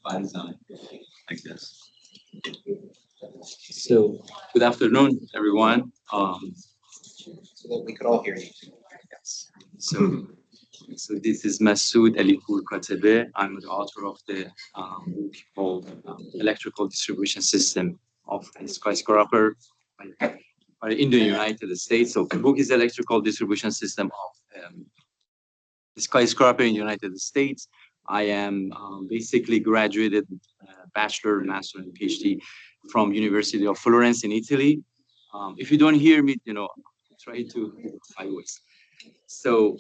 By design, like this. So, good afternoon, everyone. So that we could all hear you. Yes. So this is Masoud Alipour Katebe. I'm the author of the book called Electrical Distribution System of Skyscraper in the United States. So the book is Electrical Distribution System of the Skyscraper in the United States. I am basically graduated bachelor, master, and PhD from University of Florence in Italy. If you don't hear me, try to I voice. So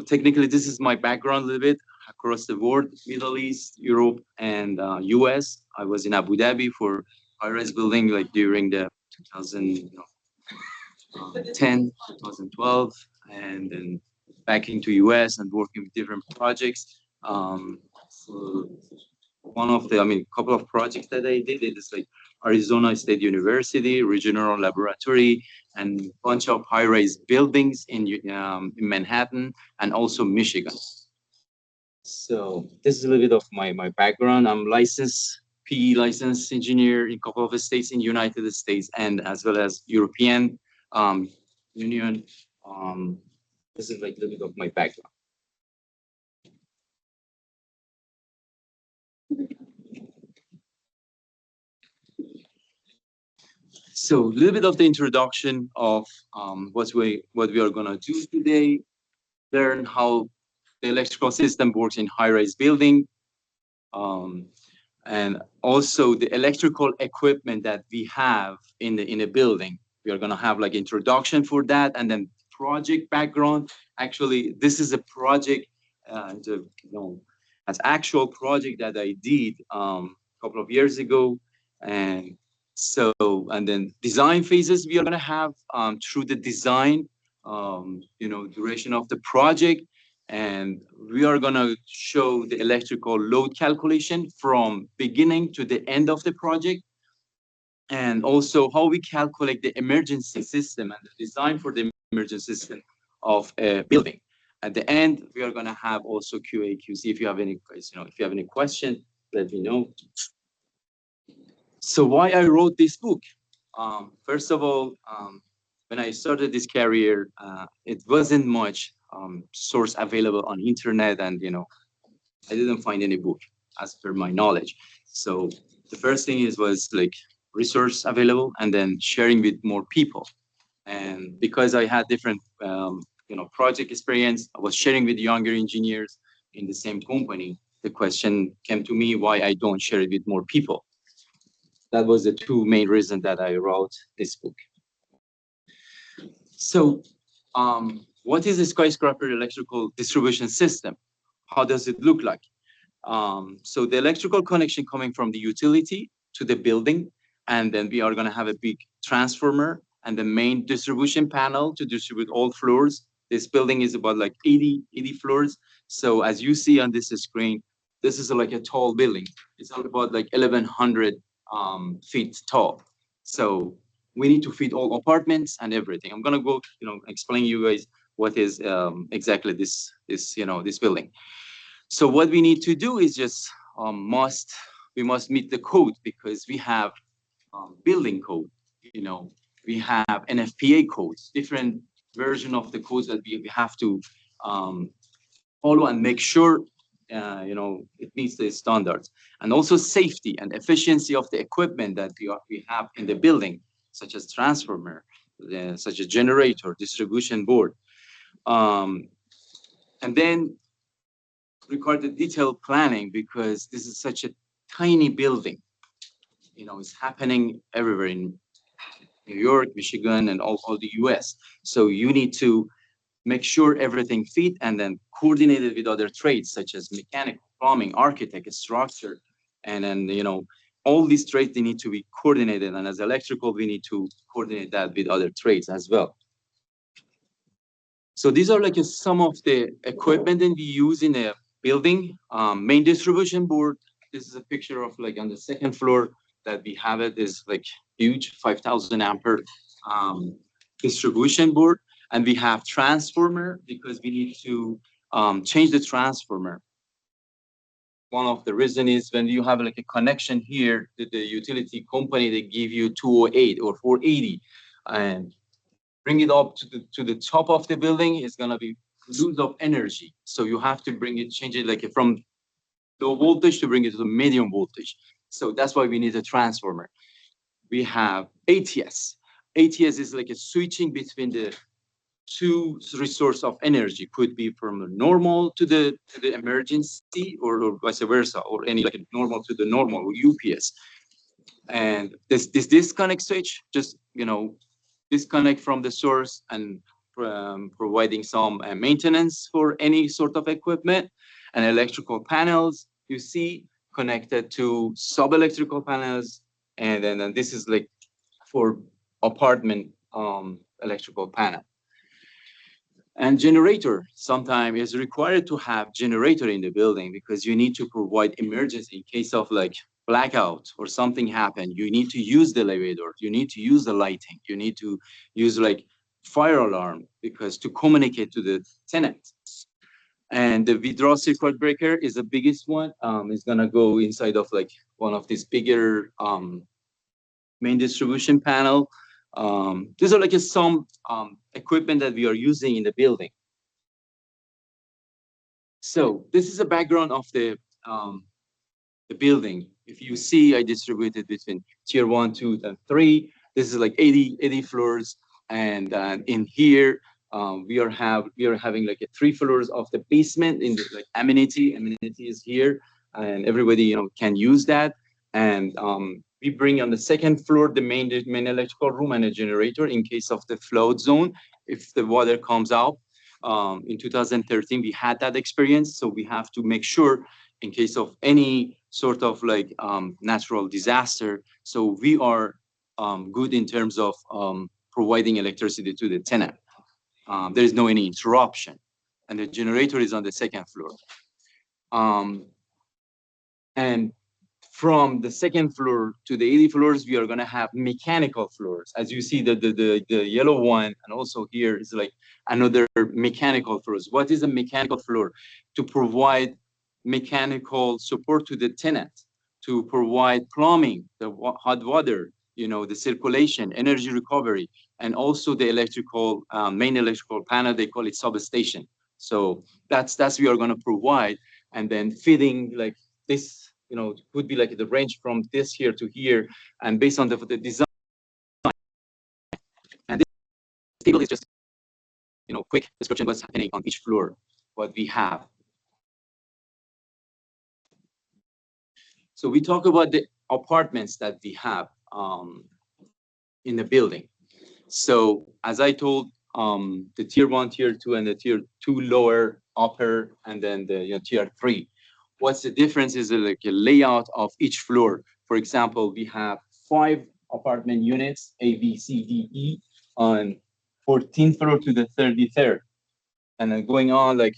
technically this is my background a little bit across the board, Middle East, Europe, and US. I was in Abu Dhabi for high-rise building like during the 2010, 2012, and then back into US and working with different projects. So couple of projects that I did, it is like Arizona State University, Regional Laboratory, and a bunch of high-rise buildings in Manhattan and also Michigan. So this is a little bit of my background. I'm licensed PE licensed engineer in a couple of states in the United States and as well as European Union. This is like a little bit of my background. So a little bit of the introduction of what we are gonna do today. Learn how the electrical system works in high-rise building, and also the electrical equipment that we have in a building. We are gonna have like introduction for that, and then project background. Actually, this is a project, as actual project that I did a couple of years ago, and and then design phases we are gonna have through the design, duration of the project, and we are gonna show the electrical load calculation from beginning to the end of the project, and also how we calculate the emergency system and the design for the emergency system of a building. At the end, we are gonna have also QA, QC. If you have any, if you have any question, let me know. So why I wrote this book? First of all, when I started this career, it wasn't much source available on internet, and I didn't find any book as per my knowledge. So the first thing was like resource available, and then sharing with more people. And because I had different project experience, I was sharing with younger engineers in the same company. The question came to me why I don't share it with more people. That was the two main reasons that I wrote this book. So, what is a skyscraper electrical distribution system? How does it look like? So the electrical connection coming from the utility to the building, and then we are going to have a big transformer and the main distribution panel to distribute all floors. This building is about like 80 floors. So as you see on this screen, this is like a tall building. It's about like 1,100 feet tall. So we need to feed all apartments and everything. I'm gonna go, explain you guys what is exactly this building. So what we need to do is just we must meet the code, because we have building code. We have NFPA codes, different version of the codes that we have to follow and make sure it meets the standards, and also safety and efficiency of the equipment that we have in the building, such as transformer, such as generator, distribution board, and then record the detailed planning, because this is such a tiny building. It's happening everywhere in New York, Michigan, and all the US. So you need to make sure everything fit, and then coordinate it with other trades such as mechanical, plumbing, architect, structure, and then all these trades, they need to be coordinated. And as electrical, we need to coordinate that with other trades as well. So these are like some of the equipment that we use in a building. Main distribution board. This is a picture of like on the second floor that we have. It is like huge 5,000 ampere distribution board. And we have transformer, because we need to change the transformer one of the reason is when you have like a connection here to the utility company, they give you 208 or 480, and bring it up to the top of the building is gonna be lose of energy. So you have to bring it, change it like from low voltage to bring it to the medium voltage. So that's why we need a transformer. We have ATS. ATS is like a switching between the two resource of energy, could be from the normal to the emergency, or vice versa, or any like a normal to the normal, or UPS. And this disconnect switch just, disconnect from the source and providing some maintenance for any sort of equipment. And electrical panels you see connected to sub electrical panels, and then this is like for apartment electrical panel. And generator sometimes is required to have generator in the building because you need to provide emergency in case of like blackout or something happen. You need to use the elevator, you need to use the lighting, you need to use like fire alarm because to communicate to the tenant. And the withdrawal circuit breaker is the biggest one. It's gonna go inside of like one of these bigger main distribution panel. These are like some equipment that we are using in the building. So this is a background of the building. If you see, I distributed between tier 1, 2, and 3. This is like 80 floors, and in here we are having like 3 floors of the basement in the like amenity. Amenity is here, and everybody can use that. And we bring on the second floor the main electrical room and a generator in case of the flood zone if the water comes out. In 2013 we had that experience, so we have to make sure in case of any sort of like natural disaster, so we are good in terms of providing electricity to the tenant. There is no any interruption, and the generator is on the second floor. And from the second floor to the 80 floors, we are going to have mechanical floors. As you see, the yellow one, and also here is like another mechanical floors. What is a mechanical floor? To provide mechanical support to the tenant, to provide plumbing, the hot water, the circulation, energy recovery, and also the electrical, main electrical panel, they call it substation. So that's we are going to provide, and then feeding like this, could be like the range from this here to here, and based on the design. And this table is just, quick description what's happening on each floor, what we have. So we talk about the apartments that we have in the building. So as I told, the tier 1, tier 2, and the tier 2 lower, upper, and then the tier 3. What's the difference is like a layout of each floor. For example, we have 5 apartment units, A, B, C, D, E, on 14th floor to the 33rd. And then going on like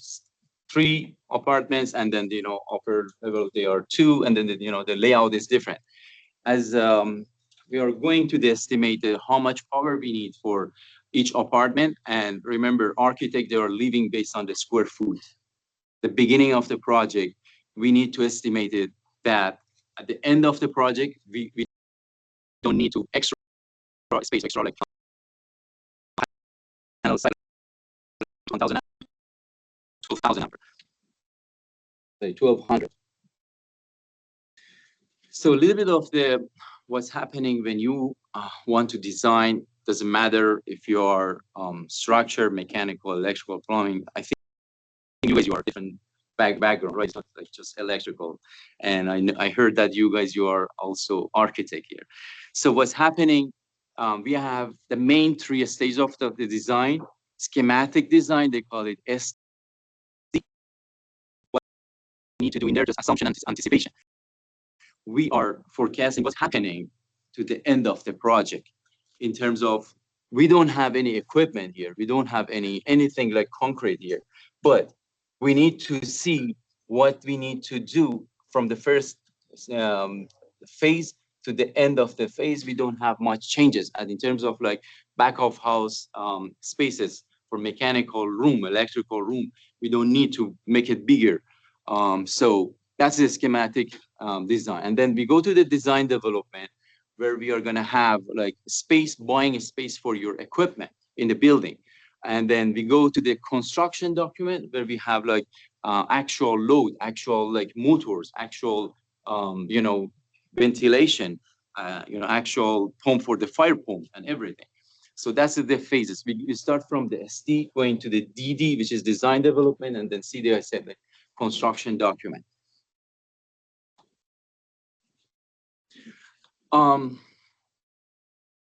3 apartments, and then, upper level, they are 2, and then, the layout is different. As we are going to estimate how much power we need for each apartment. And remember, architects, they are living based on the square foot. The beginning of the project, we need to estimate it that at the end of the project, we don't need to extra space, extra like 1,000, 12,000 amper, say 1,200. So a little bit of what's happening when you want to design. Doesn't matter if you are structure, mechanical, electrical, plumbing. I think you guys, you are different background, right? It's not like just electrical. And I heard that you are also architect here. So what's happening, we have the main 3 stages of the design. Schematic design, they call it SD. What we need to do in there, just assumption and anticipation. We are forecasting what's happening to the end of the project in terms of, we don't have any equipment here. We don't have anything like concrete here, but we need to see what we need to do from the first phase to the end of the phase. We don't have much changes. And in terms of like back of house spaces for mechanical room, electrical room, we don't need to make it bigger. So That's the schematic design. And then we go to the design development, where we are going to have like space, buying a space for your equipment in the building. And then we go to the construction document, where we have like actual load, actual like motors, actual, ventilation, actual pump for the fire pump and everything. So that's the phases. We start from the SD going to the DD, which is design development, and then CD, I said, like construction document.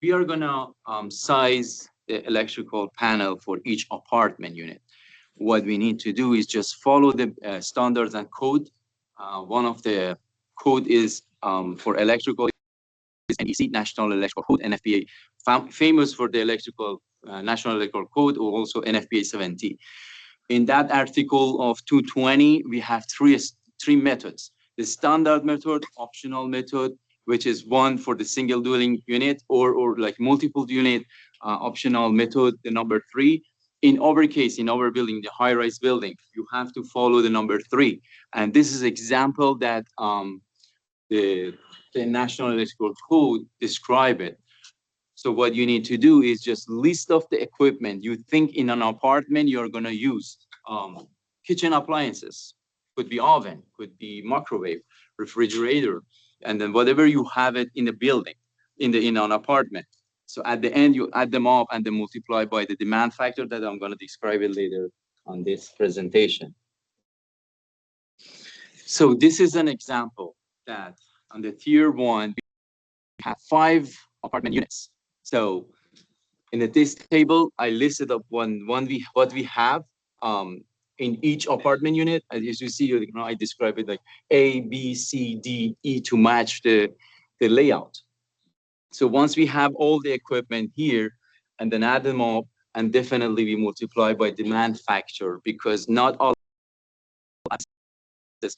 We are gonna size the electrical panel for each apartment unit. What we need to do is just follow the standards and code. One of the code is for electrical is NEC, National Electrical Code, NFPA, famous for the electrical National Electrical Code, or also NFPA 70. In that article of 220, we have three methods: the standard method, optional method, which is one for the single dwelling unit, or like multiple unit, optional method, the number 3. In our case, in our building, the high-rise building, you have to follow the number 3. And this is example that the National Electrical Code describe it. So what you need to do is just list of the equipment you think in an apartment you're gonna use. Kitchen appliances, could be oven, could be microwave, refrigerator, and then whatever you have it in the building, in an apartment. So at the end, you add them up and then multiply by the demand factor that I'm gonna describe it later on this presentation. So this is an example that on the tier 1, we have 5 apartment units. So in this table, I listed up what we have in each apartment unit. As you see, I describe it like A, B, C, D, E to match the layout. So once we have all the equipment here and then add them up, and definitely we multiply by demand factor, because not all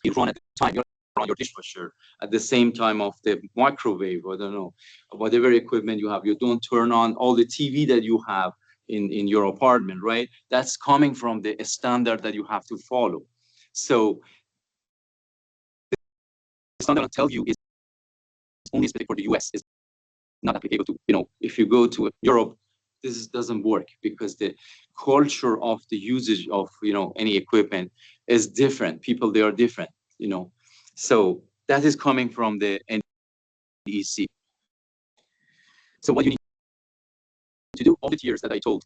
you run at the time. You're on your dishwasher at the same time of the microwave, I don't know, whatever equipment you have. You don't turn on all the TV that you have in your apartment, right? That's coming from the standard that you have to follow. So the standard I tell you is only specific for the US. It's not applicable to, if you go to Europe, this doesn't work, because the culture of the usage of, any equipment is different. People, they are different, So that is coming from the NEC. So what you need to do, all the tiers that I told,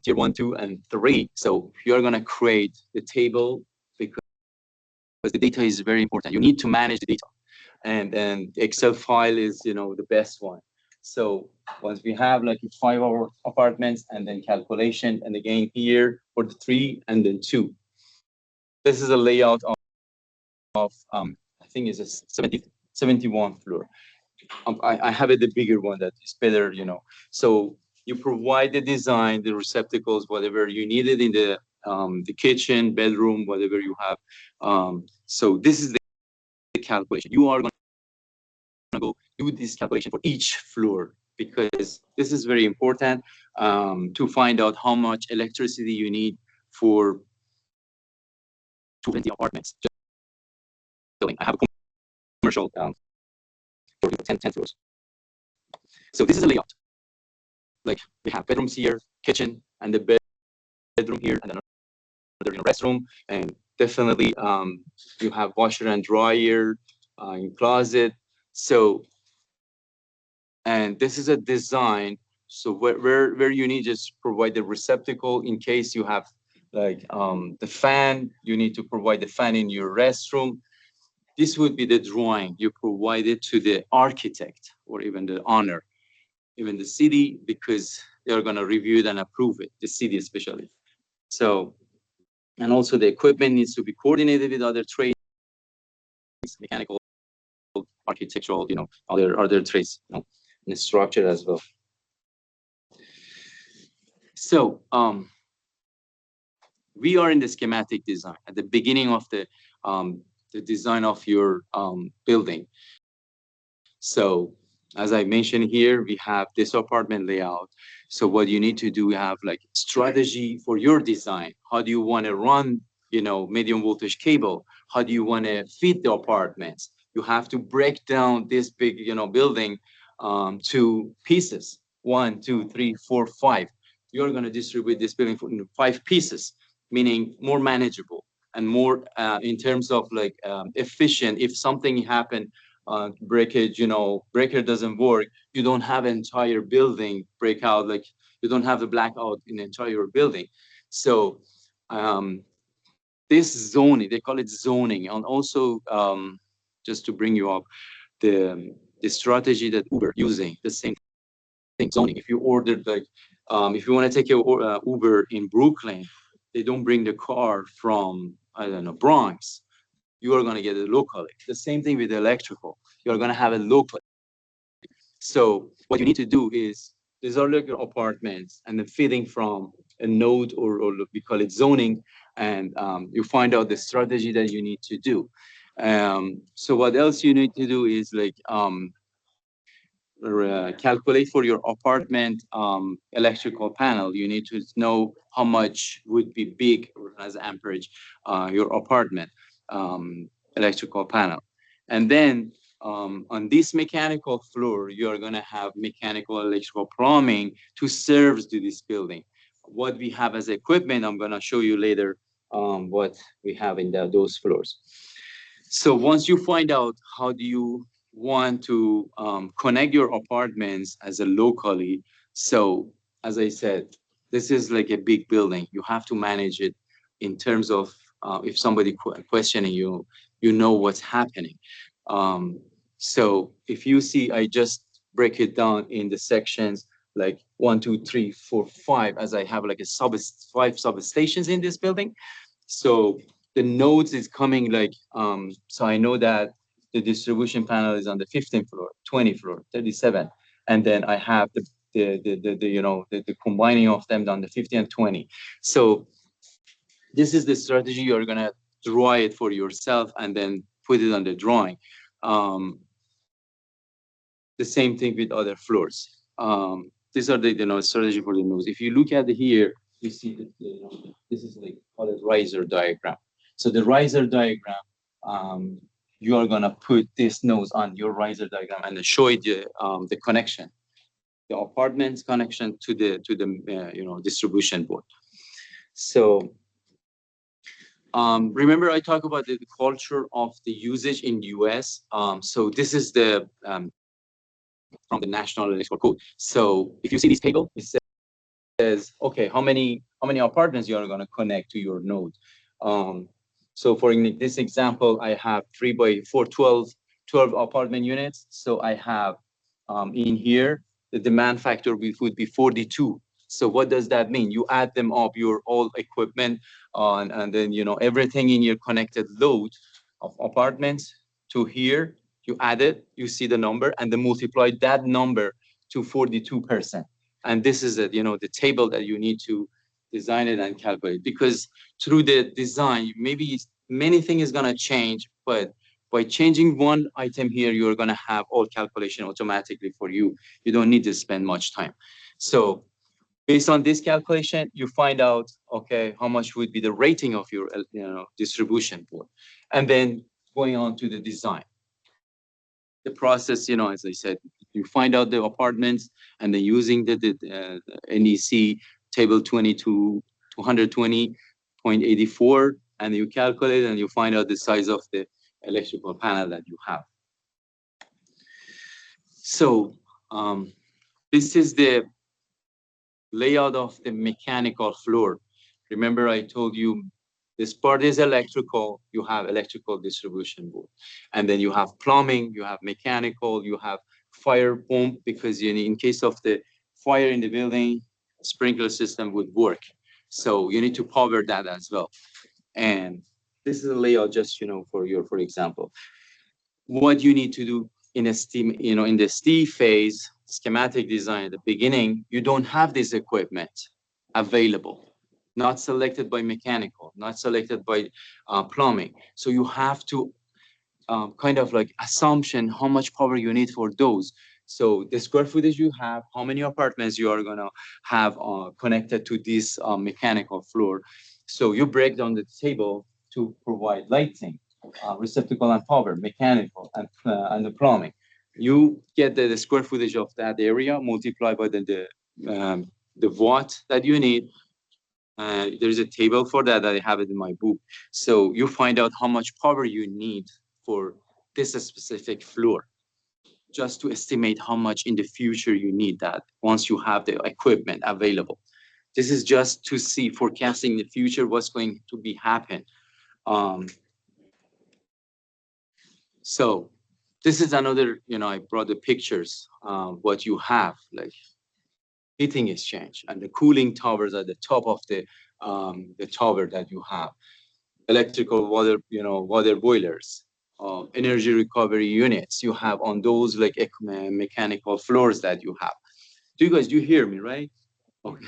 tier 1, 2, and 3. So you're going to create the table, because the data is very important. You need to manage the data. And then the Excel file is, the best one. So once we have like 5 apartments, and then calculation, and again here for the 3 and then 2. This is a layout of I think it's a 71 floor. I have it the bigger one that is better, So you provide the design, the receptacles, whatever you needed in the kitchen, bedroom, whatever you have. So this is the calculation. You are going to go do this calculation for each floor, because this is very important to find out how much electricity you need for 20 apartments. I have a commercial for 10 floors. So this is a layout. Like we have bedrooms here, kitchen, and the bedroom here, and another restroom, and definitely you have washer and dryer in closet. So, and this is a design. So where you need just provide the receptacle in case you have like the fan. You need to provide the fan in your restroom. This would be the drawing you provided to the architect or even the owner, even the city, because they're going to review it and approve it, the city especially. So, and also the equipment needs to be coordinated with other trades, mechanical, architectural, other trades, and the structure as well. So, we are in the schematic design at the beginning of the design of your building. So as I mentioned here, we have this apartment layout. So what you need to do, you have like strategy for your design. How do you want to run medium voltage cable. How do you want to feed the apartments? You have to break down this big, building to pieces. 1, 2, 3, 4, 5. You're going to distribute this building in 5 pieces, meaning more manageable and more in terms of like efficient. If something happened, breakage, breaker doesn't work, you don't have entire building breakout, like you don't have the blackout in the entire building. So um, this zoning, they call it zoning. And also, just to bring you up, the strategy that Uber using, the same thing, zoning. If you ordered like, if you want to take your Uber in Brooklyn, they don't bring the car from, I don't know, Bronx. You are going to get it locally. The same thing with electrical. You are going to have it locally. So what you need to do is, these are like your apartments, and the feeding from a node, or we call it zoning, and you find out the strategy that you need to do. So what else you need to do is like calculate for your apartment electrical panel. You need to know how much would be big as amperage your apartment electrical panel. And then on this mechanical floor, you're going to have mechanical, electrical, plumbing to serve to this building. What we have as equipment, I'm going to show you later what we have in those floors. So once you find out how do you want to connect your apartments as a locally, so as I said, this is like a big building. You have to manage it in terms of if somebody questioning you, you know what's happening. So if you see, I just break it down in the sections like 1, 2, 3, 4, 5, as I have like 5 substations in this building. So the nodes is coming like, so I know that the distribution panel is on the 15th floor, 20th floor, 37. And then I have the combining of them on the 50 and 20. So this is the strategy. You're gonna draw it for yourself and then put it on the drawing. The same thing with other floors. These are the strategy for the nodes. If you look at here, you see that this is like called a riser diagram. So the riser diagram, you are gonna put this nodes on your riser diagram and show it the connection, the apartments connection to the distribution board. So remember I talked about the culture of the usage in US. So this is the from the National Electrical Code. So if you see this table, it says, okay, how many apartments you are going to connect to your node. So for this example, I have 3 by 4, 12 apartment units. So I have in here, the demand factor would be 42. So what does that mean? You add them up, your all equipment on, and then, everything in your connected load of apartments to here, you add it, you see the number, and then multiply that number to 42%. And this is the table that you need to design it and calculate, because through the design, maybe many things is gonna change, but by changing one item here, you're gonna have all calculation automatically for you. You don't need to spend much time. So based on this calculation, you find out, okay, how much would be the rating of your distribution board. And then going on to the design. The process, as I said, you find out the apartments, and then using the NEC table 22 220.84, and you calculate and you find out the size of the electrical panel that you have. So this is the layout of the mechanical floor. Remember, I told you this part is electrical. You have electrical distribution board, and then you have plumbing, you have mechanical, you have fire pump, because in case of the fire in the building, sprinkler system would work. So you need to power that as well. And this is a layout just for example. What you need to do in a steam, in the STEAM phase, schematic design at the beginning, you don't have this equipment available, not selected by mechanical, not selected by plumbing. So you have to kind of like assumption how much power you need for those. So the square footage you have, how many apartments you are gonna have connected to this mechanical floor. So you break down the table to provide lighting, receptacle and power, mechanical, and the plumbing. You get the square footage of that area, multiply by the watt that you need. There's a table for that I have it in my book. So you find out how much power you need for this specific floor, just to estimate how much in the future you need that once you have the equipment available. This is just to see forecasting the future, what's going to be happen. Um, so this is another, I brought the pictures, what you have, like heating exchange and the cooling towers at the top of the tower that you have, electrical water, water boilers, energy recovery units you have on those like mechanical floors that you have. Do you hear me, right? Okay.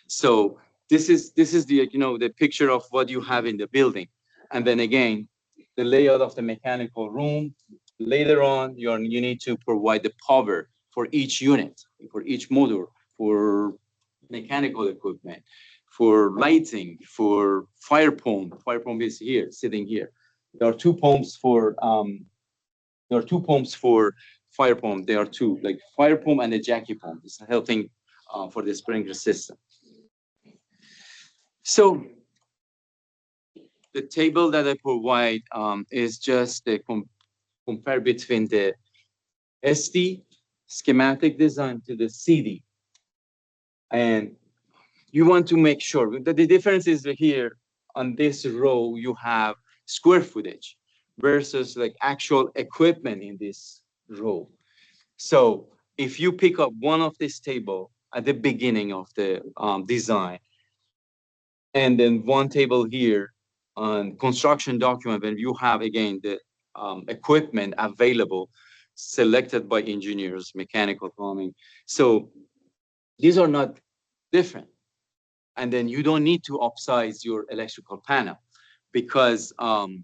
So this is the picture of what you have in the building, and then again, the layout of the mechanical room. Later on, you need to provide the power for each unit, for each motor, for mechanical equipment, for lighting, for fire pump. Fire pump is here, sitting here. There are two pumps for fire pump. There are two, like fire pump and a jackie pump. It's helping for the sprinkler system. So the table that I provide is just a compare between the SD schematic design to the CD. And you want to make sure that the difference is here on this row, you have square footage versus like actual equipment in this row. So if you pick up one of this table at the beginning of the design, and then one table here on construction document, when you have again the equipment available selected by engineers, mechanical, plumbing. So these are not different. And then you don't need to upsize your electrical panel, because the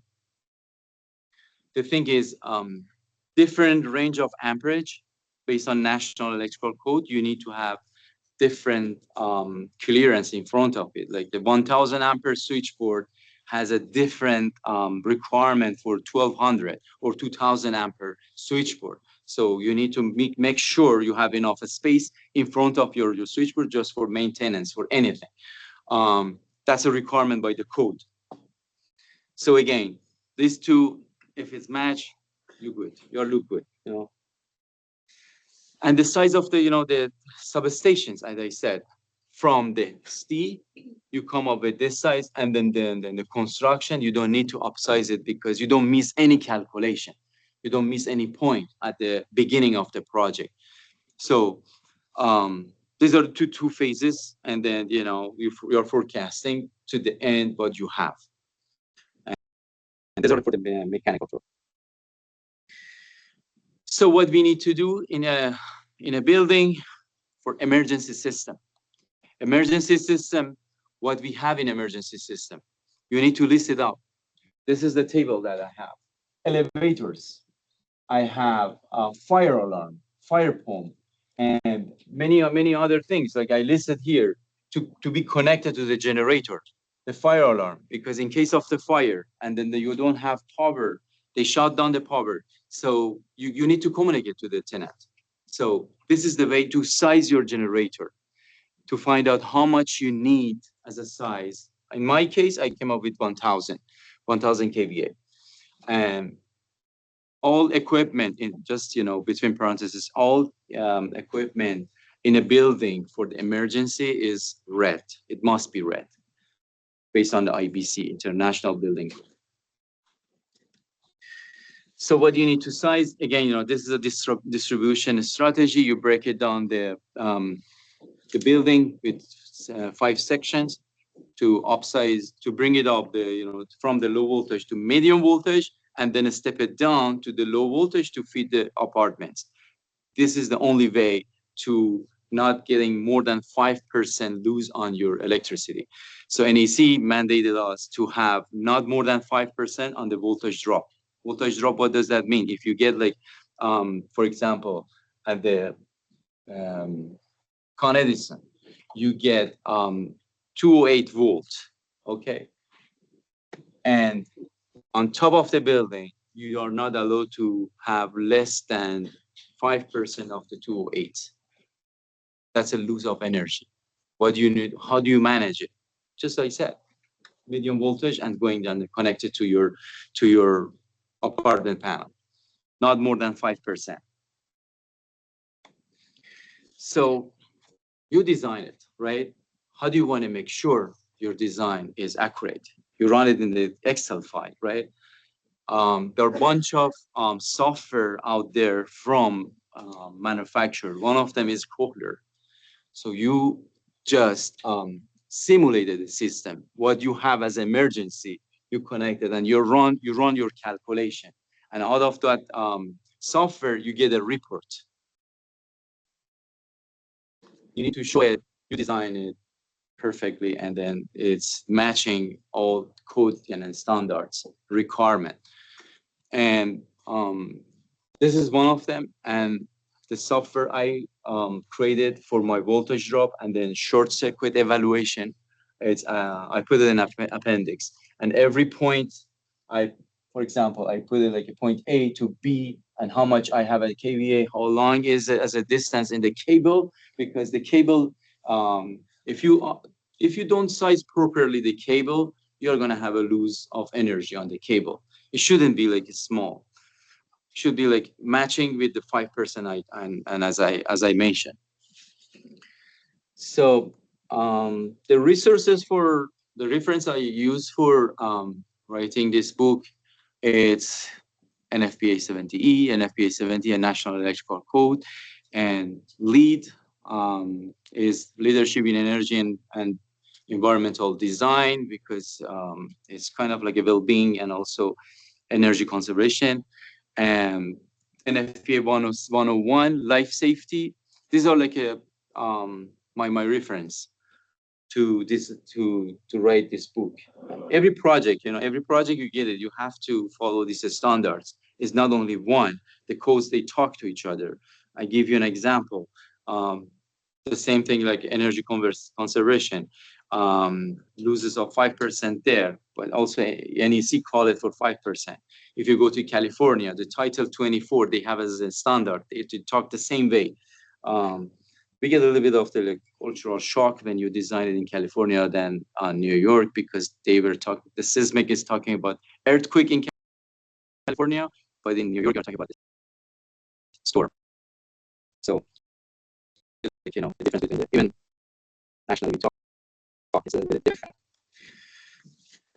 thing is, different range of amperage based on National Electrical Code, you need to have different clearance in front of it. Like the 1000 ampere switchboard has a different requirement for 1200 or 2000 ampere switchboard. So you need to make sure you have enough space in front of your switchboard just for maintenance, for anything. That's a requirement by the code. So again, these two, if it's matched, you good. You look good, And the size of the substations, as I said, from the SD, you come up with this size, and then the construction, you don't need to upsize it because you don't miss any calculation. You don't miss any point at the beginning of the project. So these are two phases, and then you're forecasting to the end what you have. And these are for the mechanical floor. So what we need to do in a building for emergency system. Emergency system, what we have in emergency system, you need to list it out. This is the table that I have. Elevators, I have a fire alarm, fire pump, and many other things like I listed here to be connected to the generator, the fire alarm, because in case of the fire and then you don't have power, they shut down the power. So you need to communicate to the tenant. So this is the way to size your generator, to find out how much you need as a size. In my case, I came up with 1000 kVA. And all equipment in just, between parentheses, all equipment in a building for the emergency is red. It must be red based on the IBC, International Building Code. So what you need to size, again, this is a distribution strategy. You break it down the building with 5 sections to upsize, to bring it up from the low voltage to medium voltage, and then step it down to the low voltage to feed the apartments. This is the only way to not getting more than 5% lose on your electricity. So NEC mandated us to have not more than 5% on the voltage drop. Voltage drop, what does that mean? If you get like, for example, at the Con Edison, you get 208 volts. Okay. And on top of the building, you are not allowed to have less than 5% of the 208. That's a loss of energy. What do you need? How do you manage it? Just like I said, medium voltage and going down connected to your apartment panel, not more than 5%. So you design it, right? How do you want to make sure your design is accurate? You run it in the Excel file, right? There are a bunch of software out there from manufacturer. One of them is Kohler. So you just simulated the system. What you have as emergency, you connect it and you run your calculation. And out of that software, you get a report. You need to show it, you design it perfectly, and then it's matching all code and standards requirement. And this is one of them. And the software I created for my voltage drop and then short circuit evaluation, it's I put it in appendix. And every point for example, I put it like a point A to B and how much I have a kVA, how long is it as a distance in the cable, because the cable, if you don't size properly the cable, you're gonna have a loss of energy on the cable. It shouldn't be like small. It should be like matching with the 5% and as I mentioned. So the resources for the reference I use for writing this book, it's NFPA 70E, NFPA 70, and National Electrical Code, and LEED is Leadership in Energy and Environmental Design, because it's kind of like a well-being and also energy conservation. And NFPA 101, life safety. These are like a my reference to this to write this book. Every project, every project you get it, you have to follow these standards. It's not only one. The codes, they talk to each other. I give you an example. The same thing like energy conservation, loses of 5% there, but also NEC call it for 5%. If you go to California, the Title 24, they have as a standard, they talk the same way. We get a little bit of the cultural shock when you design it in California than New York, because they were talking, the seismic is talking about earthquake in California, but in New York, you're talking about the storm. So, the difference between even nationally we talk is a little bit different.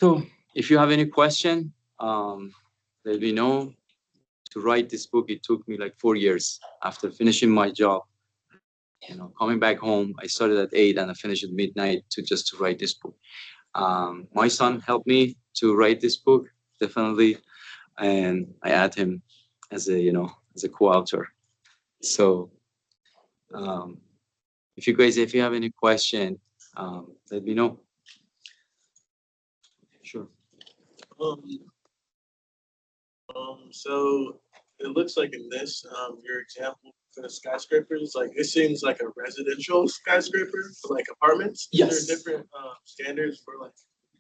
So if you have any question, let me know. To write this book, it took me like 4 years after finishing my job. Coming back home, I started at 8 and I finished at midnight to write this book. My son helped me to write this book, definitely, and I add him as a co-author. So if you have any question, let me know. Sure. So it looks like in this, your example for the skyscrapers, like it seems like a residential skyscraper for like apartments. Yes. Is there different standards for like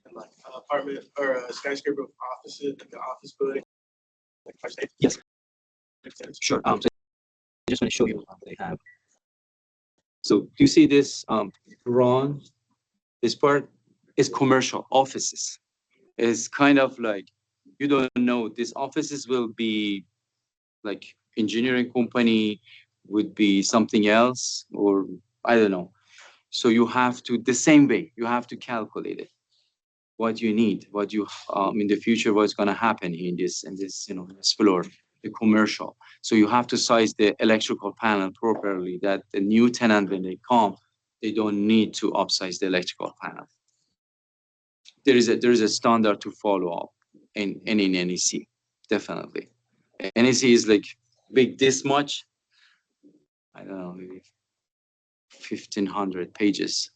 an apartment or a skyscraper of offices, like an office building, like by state? Yes. Sure. So I just want to show you what they have. So do you see this drawn? This part is commercial offices. It's kind of like, you don't know, these offices will be like engineering company, would be something else, or I don't know. So you have to, the same way, you have to calculate it. What you need, what you in the future, what's going to happen in this this floor, the commercial. So you have to size the electrical panel properly, that the new tenant, when they come, they don't need to upsize the electrical panel. There is a standard to follow up in NEC, definitely. NEC is like big this much, I don't know, maybe 1,500 pages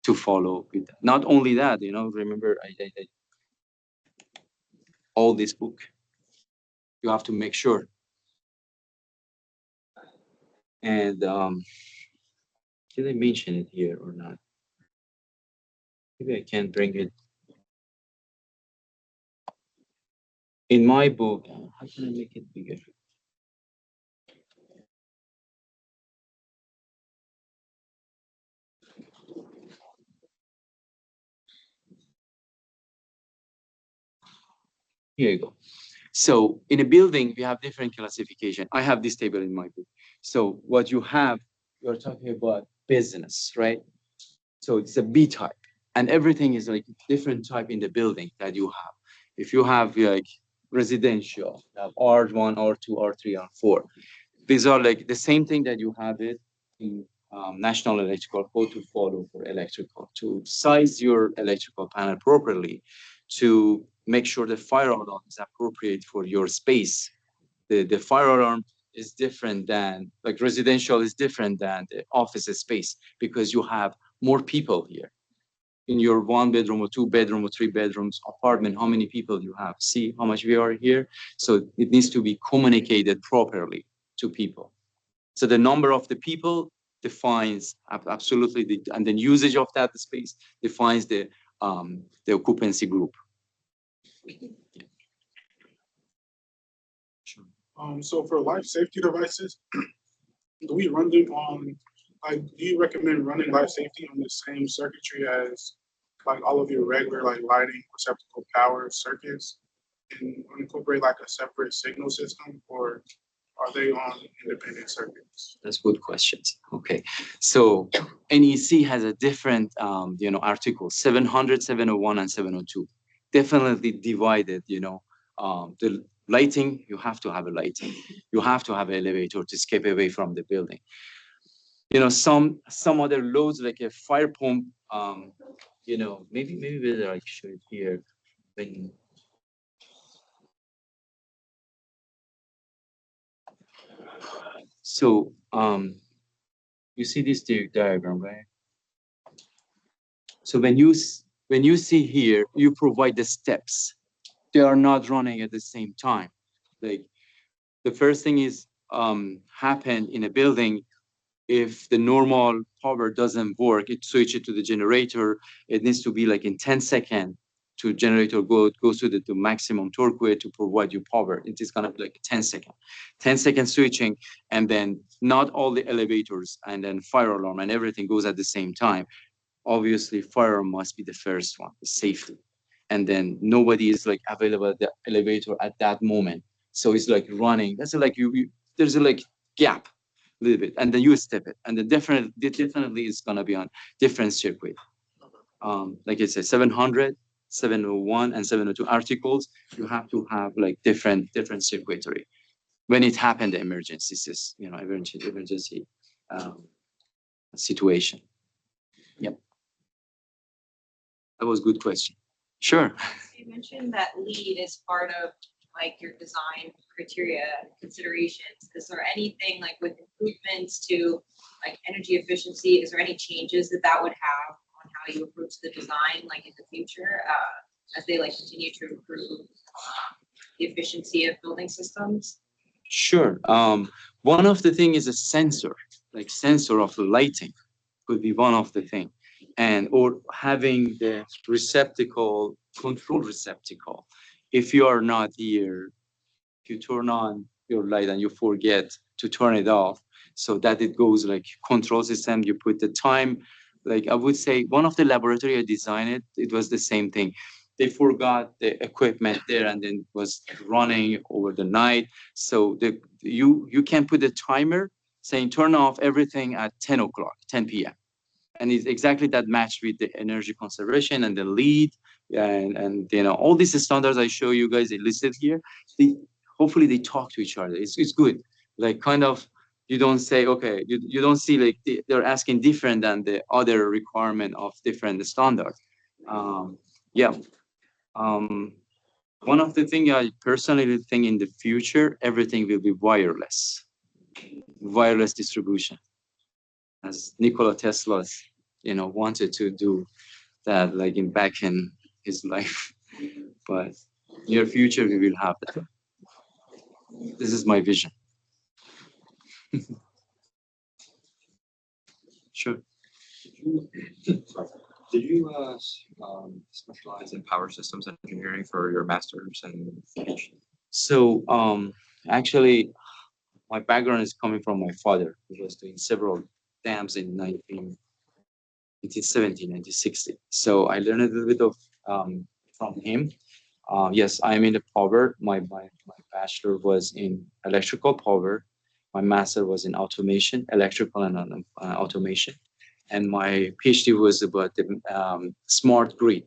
to follow with that. Not only that, remember I all this book, you have to make sure. And did I mention it here or not? Maybe I can bring it In my book, how can I make it bigger? Here you go. So in a building, we have different classification. I have this table in my book. So what you have, you're talking about business, right? So it's a B type, and everything is like different type in the building that you have. If you have like residential, you have R1, R2, R3, R4. These are like the same thing that you have it in National Electrical Code to follow for electrical, to size your electrical panel properly, to make sure the fire alarm is appropriate for your space. The fire alarm is different than, like residential is different than the office space, because you have more people here. In your 1 bedroom or 2 bedroom or 3 bedrooms apartment, how many people you have? See how much we are here? So it needs to be communicated properly to people. So the number of the people defines absolutely and then usage of that space defines the occupancy group. Sure. So for life safety devices, do we run them on, like, do you recommend running life safety on the same circuitry as like all of your regular like lighting, receptacle, power circuits, and incorporate like a separate signal system, or are they on independent circuits? That's good questions. Okay, so NEC has a different, article 700, 701, and 702. Definitely divided. The lighting, you have to have a lighting. You have to have an elevator to escape away from the building. Some other loads like a fire pump. Maybe better I show it here. When So you see this diagram, right? So when you see here, you provide the steps. They are not running at the same time. Like the first thing is happen in a building. If the normal power doesn't work, it switch it to the generator. It needs to be like in 10 seconds to generator goes to the maximum torque way to provide you power. It is gonna be like 10 second switching, and then not all the elevators and then fire alarm and everything goes at the same time. Obviously, fire alarm must be the first one, safely. And then nobody is like available at the elevator at that moment. So it's like running. That's like there's a like gap a little bit, and then you step it, and then definitely is gonna be on different circuit. Like it says 700, 701, and 702 articles. You have to have like different circuitry. When it happened, the emergency, emergency situation. Yep. That was a good question. Sure. You mentioned that lead is part of like your design criteria considerations. Is there anything like with improvements to like energy efficiency? Is there any changes that would have on how you approach the design like in the future as they like continue to improve the efficiency of building systems? Sure. One of the thing is a sensor, like sensor of the lighting could be one of the thing, and or having the receptacle, control receptacle. If you are not here, if you turn on your light and you forget to turn it off, so that it goes like control system, you put the time. Like I would say, one of the laboratory I designed it was the same thing. They forgot the equipment there and then was running over the night. So you can put a timer saying turn off everything at 10 o'clock, 10 p.m. And it's exactly that matched with the energy conservation and the lead and all these standards I show you guys listed here. Hopefully they talk to each other. It's good. Like kind of you don't say okay, you don't see like they're asking different than the other requirement of different standards. Yeah. One of the things I personally think in the future, everything will be wireless distribution, as Nikola Tesla, wanted to do that, like back in his life. But near future, we will have that. This is my vision. Sure. Did you specialize in power systems engineering for your master's and PhD? So actually, my background is coming from my father, who was doing several dams in 1970, 1960. So I learned a little bit of from him. Yes, I'm in the power. My bachelor was in electrical power. My master was in automation, electrical and automation. And my PhD was about the smart grid.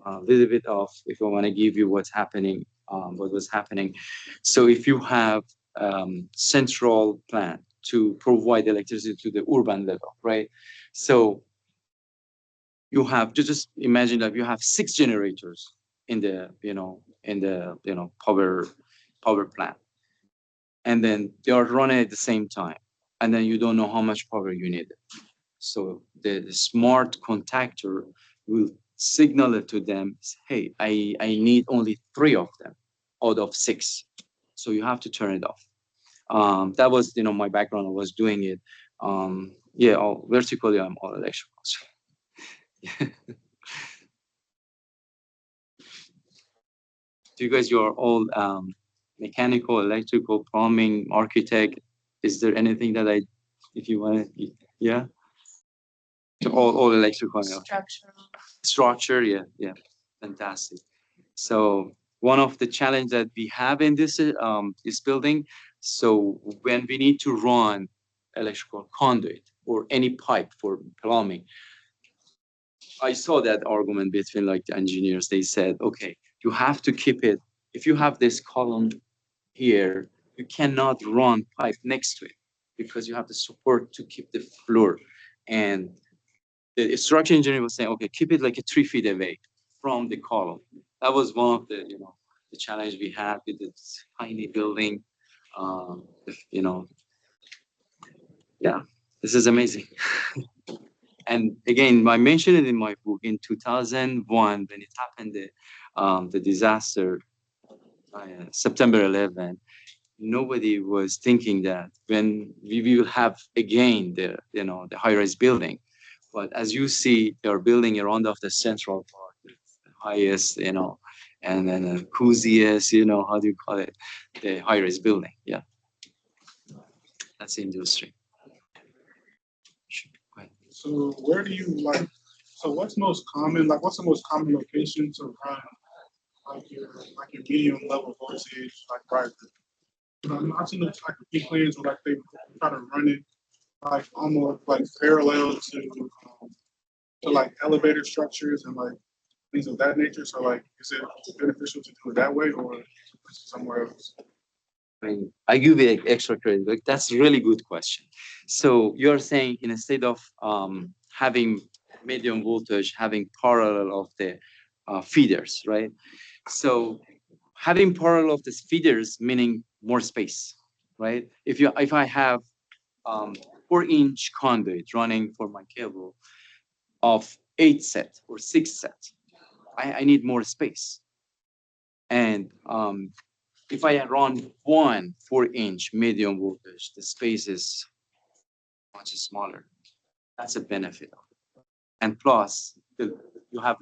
A little bit of, if I want to give you what's happening, what was happening. So if you have central plant to provide electricity to the urban level, right? So you have to just imagine that you have 6 generators in the, power plant, and then they are running at the same time, and then you don't know how much power you need. So the smart contactor will signal it to them, hey, I need only 3 of them out of 6. So you have to turn it off. That was, my background. I was doing it. Yeah, all vertically, I'm all electrical. So you guys, you are all mechanical, electrical, plumbing, architect. Is there anything that if you want to, yeah? So all electrical. Yeah. Structure, yeah, yeah, fantastic. So one of the challenge that we have in this building, so when we need to run electrical conduit or any pipe for plumbing, I saw that argument between like the engineers. They said, okay, you have to keep it. If you have this column here, you cannot run pipe next to it because you have the support to keep the floor. And the structural engineer was saying, okay, keep it like 3 feet away from the column. That was one of the challenge we had with this tiny building. You know, yeah, this is amazing. And again, I mentioned it in my book in 2001 when it happened, the disaster, September 11. Nobody was thinking that when we will have again the high-rise building. But as you see, they're building around of the central part, the highest, and then the coziest, how do you call it? The high-rise building. Yeah, that's the industry. Go ahead. So where do you like, so what's most common, like what's the most common location to run like your medium level voltage, like right? I've seen those like big plans where like they try to run it like almost like parallel to like elevator structures and like things of that nature. So like, is it beneficial to do it that way or somewhere else? I mean, I give you extra credit. Like, that's a really good question. So you're saying instead of having medium voltage, having parallel of the feeders, right? So having parallel of these feeders meaning more space, right? If I have 4-inch conduit running for my cable of 8 set or 6 set, I need more space. And if I run one 4-inch medium voltage, the space is much smaller. That's a benefit. And plus, you have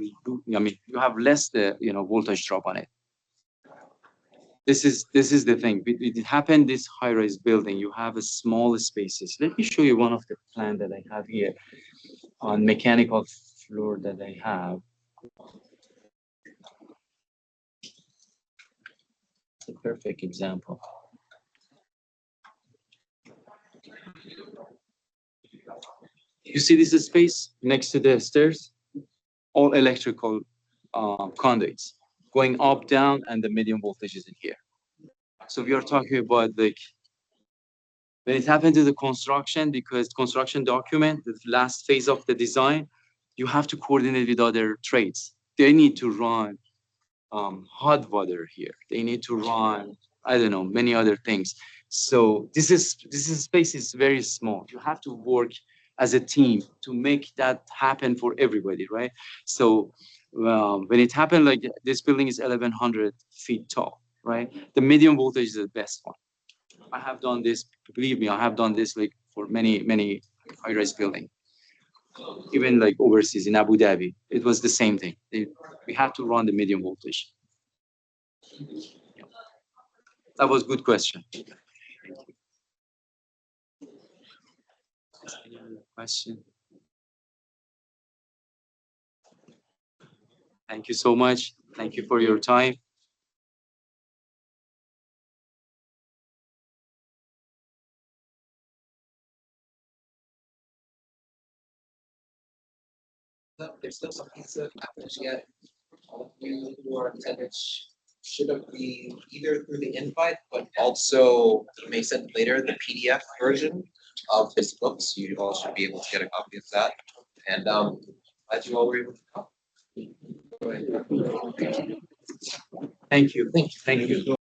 less voltage drop on it. This is the thing. It happened this high-rise building. You have a small spaces. Let me show you one of the plan that I have here on mechanical floor that I have. It's a perfect example. You see this space next to the stairs? All electrical conduits going up, down, and the medium voltage is in here. So we are talking about like when it happened to the construction, because construction document, the last phase of the design, you have to coordinate with other trades. They need to run hot water here. They need to run, I don't know, many other things. So this space is very small. You have to work as a team to make that happen for everybody, right? So when it happened, like this building is 1,100 feet tall, right? The medium voltage is the best one. I have done this, believe me, I have done this like for many high-rise building. even like overseas in Abu Dhabi, it was the same thing. We had to run the medium voltage. Yeah. That was good question. Thank you. Any other question? Thank you so much. Thank you for your time. There's still some pizza package yet. All of you who are attending should have been either through the invite, but also you may send later the PDF version of this book, so you all should be able to get a copy of that. And glad you all were able to come. Go ahead. Thank you. Thank you.